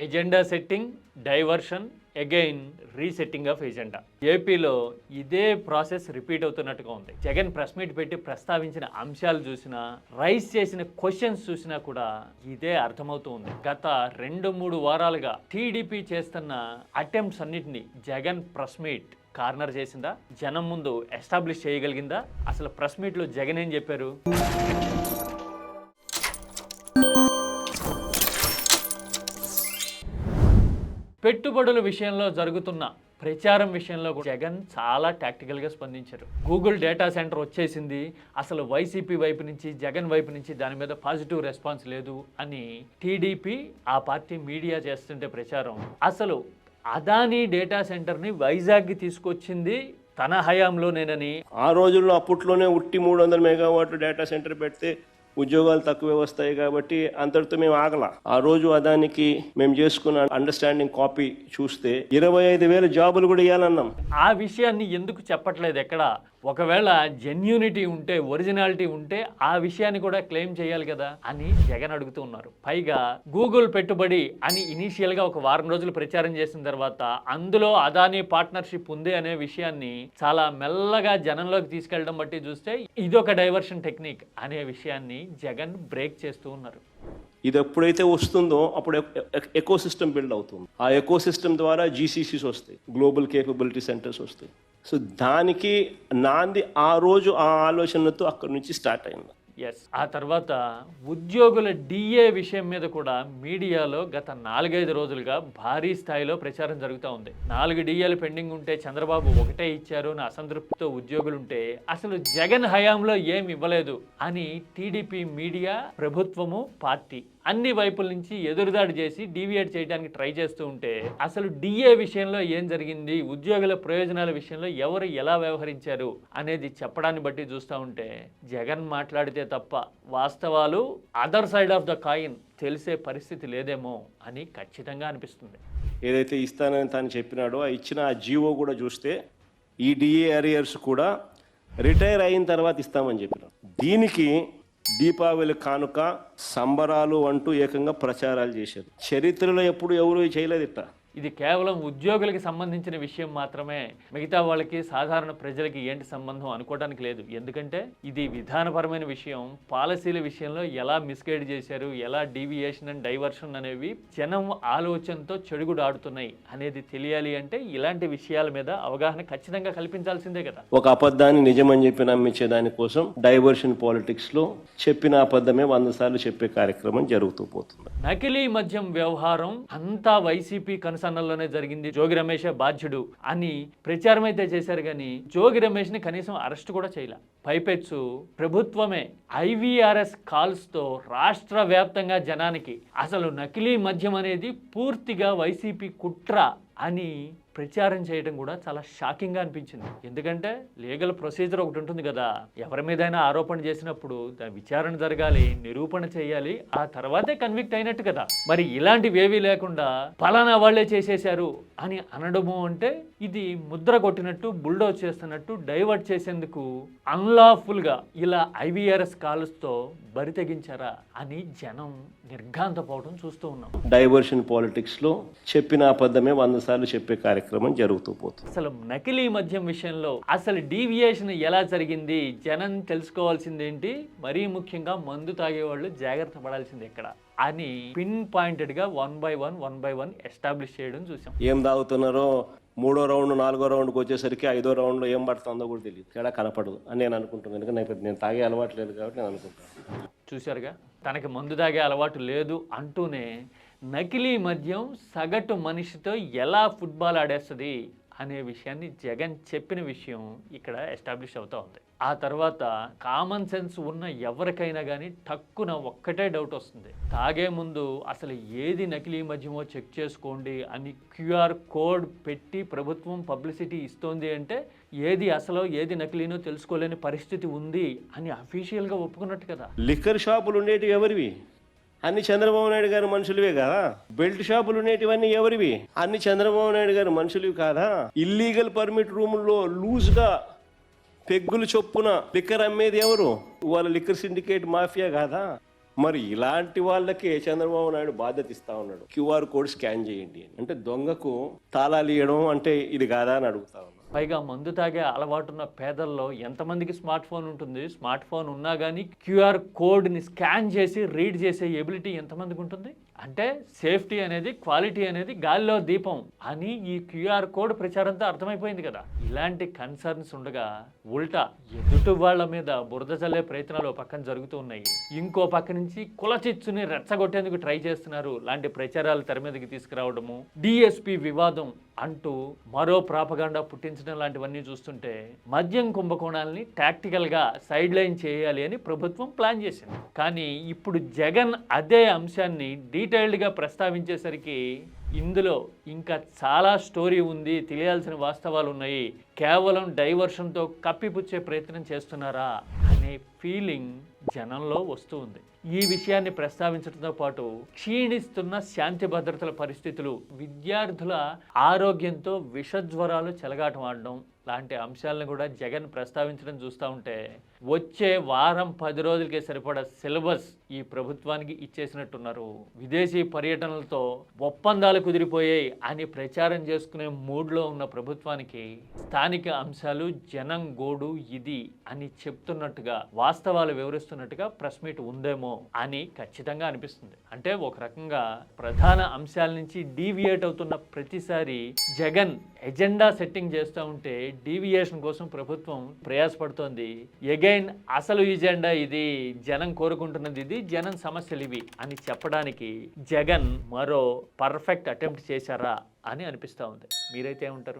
Agenda setting, diversion, again resetting of agenda. ఏపీలో ఇదే process repeat అవుతున్నట్టుగా ఉంది. జగన్ ప్రెస్ మీట్ పెట్టి ప్రస్తావించిన అంశాలు చూసినా, రైజ్ చేసిన క్వశ్చన్స్ చూసినా కూడా ఇదే అర్థమవుతూ ఉంది. గత 2-3 వారాలుగా టీడీపీ చేస్తున్న అటెంప్ట్స్ అన్నిటినీ జగన్ ప్రెస్ మీట్ కార్నర్ చేసిందా? జనం ముందు ఎస్టాబ్లిష్ చేయగలిగిందా? అసలు ప్రెస్ మీట్లో జగన్ ఏం చెప్పారు? పెట్టుబడుల విషయంలో జరుగుతున్న ప్రచారం విషయంలో జగన్ చాలా టాక్టికల్గా స్పందించారు. గూగుల్ డేటా సెంటర్ వచ్చేసింది, అసలు వైసీపీ వైపు నుంచి, జగన్ వైపు నుంచి దాని మీద పాజిటివ్ రెస్పాన్స్ లేదు అని టీడీపీ ఆ పార్టీ మీడియా చేస్తుంటే ప్రచారం, అసలు అదానీ డేటా సెంటర్ని వైజాగ్కి తీసుకొచ్చింది తన హయాంలోనేనని. ఆ రోజుల్లో అప్పట్లోనే 300 మెగావాట్లు డేటా సెంటర్ పెడితే ఉద్యోగాలు తక్కువే వస్తాయి కాబట్టి అంతటితో మేము ఆగల. ఆ రోజు అదానికి మేము చేసుకున్న అండర్స్టాండింగ్ కాపీ చూస్తే 25,000 జాబులు కూడా ఇవ్వాలన్నాం. ఆ విషయాన్ని ఎందుకు చెప్పట్లేదు ఎక్కడ? ఒకవేళ జెన్యూనిటీ ఉంటే, ఒరిజినాలిటీ ఉంటే ఆ విషయాన్ని కూడా క్లెయిమ్ చేయాలి కదా అని జగన్ అడుగుతూ ఉన్నారు. పైగా గూగుల్ పెట్టుబడి అని ఇనీషియల్గా ఒక వారం రోజులు ప్రచారం చేసిన తర్వాత అందులో అదానీ పార్ట్నర్షిప్ ఉంది అనే విషయాన్ని చాలా మెల్లగా జనంలోకి తీసుకెళ్లడం బట్టి చూస్తే ఇదొక డైవర్షన్ టెక్నిక్ అనే విషయాన్ని జగన్ బ్రేక్ చేస్తూ ఉన్నారు. ఇది ఎప్పుడైతే వస్తుందో అప్పుడు ఎకో సిస్టమ్ బిల్డ్ అవుతుంది. ఆ ఎకో సిస్టమ్ ద్వారా జీసీసీస్ వస్తాయి, గ్లోబల్ కేపబిలిటీ సెంటర్స్ వస్తాయి. సో దానికి నాంది ఆ రోజు ఆ ఆలోచనతో అక్కడి నుంచి స్టార్ట్ అయింది. ఎస్, ఆ తర్వాత ఉద్యోగుల డిఏ విషయం మీద కూడా మీడియాలో గత 4-5 రోజులుగా భారీ స్థాయిలో ప్రచారం జరుగుతూ ఉంది. 4 డిఏలు పెండింగ్ ఉంటే చంద్రబాబు ఒకటే ఇచ్చారు అని అసంతృప్తితో ఉద్యోగులుంటే అసలు జగన్ హయాంలో ఏమి ఇవ్వలేదు అని టీడీపీ మీడియా, ప్రభుత్వము, పార్టీ అన్ని వైపుల నుంచి ఎదురుదాడి చేసి డీవియేట్ చేయడానికి ట్రై చేస్తూ ఉంటే అసలు డిఏ విషయంలో ఏం జరిగింది, ఉద్యోగుల ప్రయోజనాల విషయంలో ఎవరు ఎలా వ్యవహరించారు అనేది చెప్పడాన్ని బట్టి చూస్తూ ఉంటే జగన్ మాట్లాడితే తప్ప వాస్తవాలు other side of the coin తెలిసే పరిస్థితి లేదేమో అని ఖచ్చితంగా అనిపిస్తుంది. ఏదైతే ఇస్తానని తాను చెప్పినాడో ఆ ఇచ్చిన ఆ జీవో కూడా చూస్తే ఈ డిఏ అరియర్స్ కూడా రిటైర్ అయిన తర్వాత ఇస్తామని చెప్పినాడు. దీనికి దీపావళి కానుక సంబరాలు అంటూ ఏకంగా ప్రచారాలు చేశారు. చరిత్రలో ఎప్పుడు ఎవరు చేయలేదు ఇట్లా. ఇది కేవలం ఉద్యోగులకి సంబంధించిన విషయం మాత్రమే, మిగతా వాళ్ళకి, సాధారణ ప్రజలకి ఏంటి సంబంధం అనుకోవడానికి లేదు. ఎందుకంటే ఇది విధానపరమైన విషయం. పాలసీల విషయంలో ఎలా మిస్గైడ్ చేశారు, ఎలా డీవియేషన్ అండ్ డైవర్షన్ అనేవి జనం ఆలోచనతో చెడుగుడు ఆడుతున్నాయి అనేది తెలియాలి అంటే ఇలాంటి విషయాల మీద అవగాహన ఖచ్చితంగా కల్పించాల్సిందే కదా. ఒక అబద్ధాన్ని నిజమని చెప్పి నమ్మించే దానికోసం డైవర్షన్ పాలిటిక్స్ లో చెప్పిన అబద్ధమే 100 సార్లు చెప్పే కార్యక్రమం జరుగుతూ పోతుంది. నకిలీ మద్యం వ్యవహారం అంతా వైసీపీ కనుసన్నల్లోనే జరిగింది, జోగి రమేషే బాధ్యుడు అని ప్రచారం అయితే చేశారు కానీ జోగి రమేష్ ని కనీసం అరెస్ట్ కూడా చేయలే. పైపెచ్చు ప్రభుత్వమే IVRS కాల్స్తో రాష్ట్ర వ్యాప్తంగా జనానికి అసలు నకిలీ మద్యం అనేది పూర్తిగా వైసీపీ కుట్ర అని ప్రచారం చేయడం కూడా చాలా షాకింగ్గా అనిపించింది. ఎందుకంటే లీగల్ ప్రొసీజర్ ఒకటి ఉంటుంది కదా, ఎవరి మీదైనా ఆరోపణ చేసినప్పుడు దాని విచారణ జరగాలి, నిరూపణ చేయాలి, ఆ తర్వాతే కన్విక్ట్ అయినట్టు కదా. మరి ఇలాంటివి ఏవీ లేకుండా పలానా వాళ్లే చేసేశారు అని అనడము అంటే ఇది ముద్ర కొట్టినట్టు, బుల్డోజ్ చేస్తున్నట్టు, డైవర్ట్ చేసేందుకు అన్లాఫుల్గా ఇలా IVRS కాల్స్తో బరి తెగించారా అని జనం నిర్ఘాంతపోవడం చూస్తూ ఉన్నాం. డైవర్షన్ పాలిటిక్స్ లో చెప్పిన అబద్ధమే 100 సార్లు చెప్పే కార్యక్రమం జరుగుతూ పోతుంది. అసలు నకిలీ మద్యం విషయంలో అసలు డీవియేషన్ ఎలా జరిగింది, జనం తెలుసుకోవాల్సిందేంటి, మరీ ముఖ్యంగా మందు తాగేవాళ్ళు జాగ్రత్త పడాల్సింది ఎక్కడ అని పిన్ పాయింటెడ్ గా 1 by 1 ఎస్టాబ్లిష్ చేయడం చూసాం. ఏం తాగుతున్నారో 3వ రౌండ్ 4వ రౌండ్కి వచ్చేసరికి 5వ రౌండ్లో ఏం పడుతుందో కూడా తెలియదు, తేడా కనపడదు అని నేను అనుకుంటున్నాను. ఎందుకంటే నేను తాగే అలవాటు లేదు కాబట్టి నేను అనుకుంటాను. చూశారుగా, తనకి మందు తాగే అలవాటు లేదు అంటూనే నకిలీ మద్యం సగటు మనిషితో ఎలా ఫుట్బాల్ ఆడేస్తుంది అనే విషయాన్ని జగన్ చెప్పిన విషయం ఇక్కడ ఎస్టాబ్లిష్ అవుతూ ఉంది. ఆ తర్వాత కామన్ సెన్స్ ఉన్న ఎవరికైనా కానీ టక్కున ఒక్కటే డౌట్ వస్తుంది, తాగే ముందు అసలు ఏది నకిలీ మద్యమో చెక్ చేసుకోండి అని QR కోడ్ పెట్టి ప్రభుత్వం పబ్లిసిటీ ఇస్తోంది అంటే ఏది అసలు ఏది నకిలీనో తెలుసుకోలేని పరిస్థితి ఉంది అని అఫీషియల్గా ఒప్పుకున్నట్టు కదా. లిక్కర్ షాపులు ఉండేవి ఎవరివి? అన్ని చంద్రబాబు నాయుడు గారి మనుషులవే కదా. బెల్ట్ షాపులు ఉండేటివన్నీ ఎవరివి? అన్ని చంద్రబాబు నాయుడు గారి మనుషులవి కాదా. ఇల్లీగల్ పర్మిట్ రూముల్లో లూజ్గా పెగ్గులు చొప్పున లిక్కర్ అమ్మేది ఎవరు? వాళ్ళ లిక్కర్ సిండికేట్ మాఫియా కాదా. మరి ఇలాంటి వాళ్ళకి చంద్రబాబు నాయుడు బాధ్యత ఇస్తా ఉన్నాడు, QR కోడ్ స్కాన్ చేయండి అని. అంటే దొంగకు తాళాలు ఇవ్వడం అంటే ఇది కాదా అని అడుగుతా ఉన్నాడు. పైగా మందు తాగే అలవాటున్న పేదల్లో ఎంతమందికి స్మార్ట్ ఫోన్ ఉంటుంది? స్మార్ట్ ఫోన్ ఉన్నా కానీ QR కోడ్ని స్కాన్ చేసి రీడ్ చేసే ఎబిలిటీ ఎంతమందికి ఉంటుంది? అంటే సేఫ్టీ అనేది, క్వాలిటీ అనేది గాలిలో దీపం అని ఈ QR కోడ్ ప్రచారంతో అర్థమైపోయింది కదా. ఇలాంటి కన్సర్న్స్ ఉండగా ఉల్టా ఎదుటి వాళ్ళ మీద బురద చల్లే ప్రయత్నాలు ఓ పక్కన జరుగుతూ ఉన్నాయి, ఇంకో పక్క నుంచి కులచిచ్చుని రెచ్చగొట్టేందుకు ట్రై చేస్తున్నారు. లాంటి ప్రచారాలు తెర మీదకి తీసుకురావడము, DSP వివాదం అంటూ మరో ప్రాపగాండా పుట్టించడం లాంటివన్నీ చూస్తుంటే మద్యం కుంభకోణాలని టాక్టికల్గా సైడ్ లైన్ చేయాలి అని ప్రభుత్వం ప్లాన్ చేసింది. కానీ ఇప్పుడు జగన్ అదే అంశాన్ని డీటెయిల్డ్గా ప్రస్తావించేసరికి ఇందులో ఇంకా చాలా స్టోరీ ఉంది, తెలియాల్సిన వాస్తవాలు ఉన్నాయి, కేవలం డైవర్షన్తో కప్పిపుచ్చే ప్రయత్నం చేస్తున్నారా అనే ఫీలింగ్ జనంలో వస్తూ ఉంది. ఈ విషయాన్ని ప్రస్తావించడంతో పాటు క్షీణిస్తున్న శాంతి భద్రతల పరిస్థితులు, విద్యార్థుల ఆరోగ్యంతో విషజ్వరాలు చెలగాటం ఆడడం లాంటి అంశాలను కూడా జగన్ ప్రస్తావించడం చూస్తూ ఉంటే వచ్చే వారం 10 రోజులకే సరిపడా సిలబస్ ఈ ప్రభుత్వానికి ఇచ్చేసినట్టున్నారు. విదేశీ పర్యటనలతో ఒప్పందాలు కుదిరిపోయాయి అని ప్రచారం చేసుకునే మూడ్లో ఉన్న ప్రభుత్వానికి స్థానిక అంశాలు, జనం గోడు ఇది అని చెప్తున్నట్టుగా, వాస్తవాలు వివరిస్తున్నట్టుగా ప్రెస్ మీట్ ఉందేమో అని ఖచ్చితంగా అనిపిస్తుంది. అంటే ఒక రకంగా ప్రధాన అంశాల నుంచి డీవియేట్ అవుతున్న ప్రతిసారి జగన్ ఎజెండా సెట్టింగ్ చేస్తూ ఉంటే డీవియేషన్ కోసం ప్రభుత్వం ప్రయాసపడుతోంది. అగైన్ అసలు ఎజెండా ఇది, జనం కోరుకుంటున్నది ఇది, జనం సమస్యలు ఇవి అని చెప్పడానికి జగన్ మరో పర్ఫెక్ట్ అటెంప్ట్ చేశారా అని అనిపిస్తూ ఉంది. మీరైతే ఏమంటారు?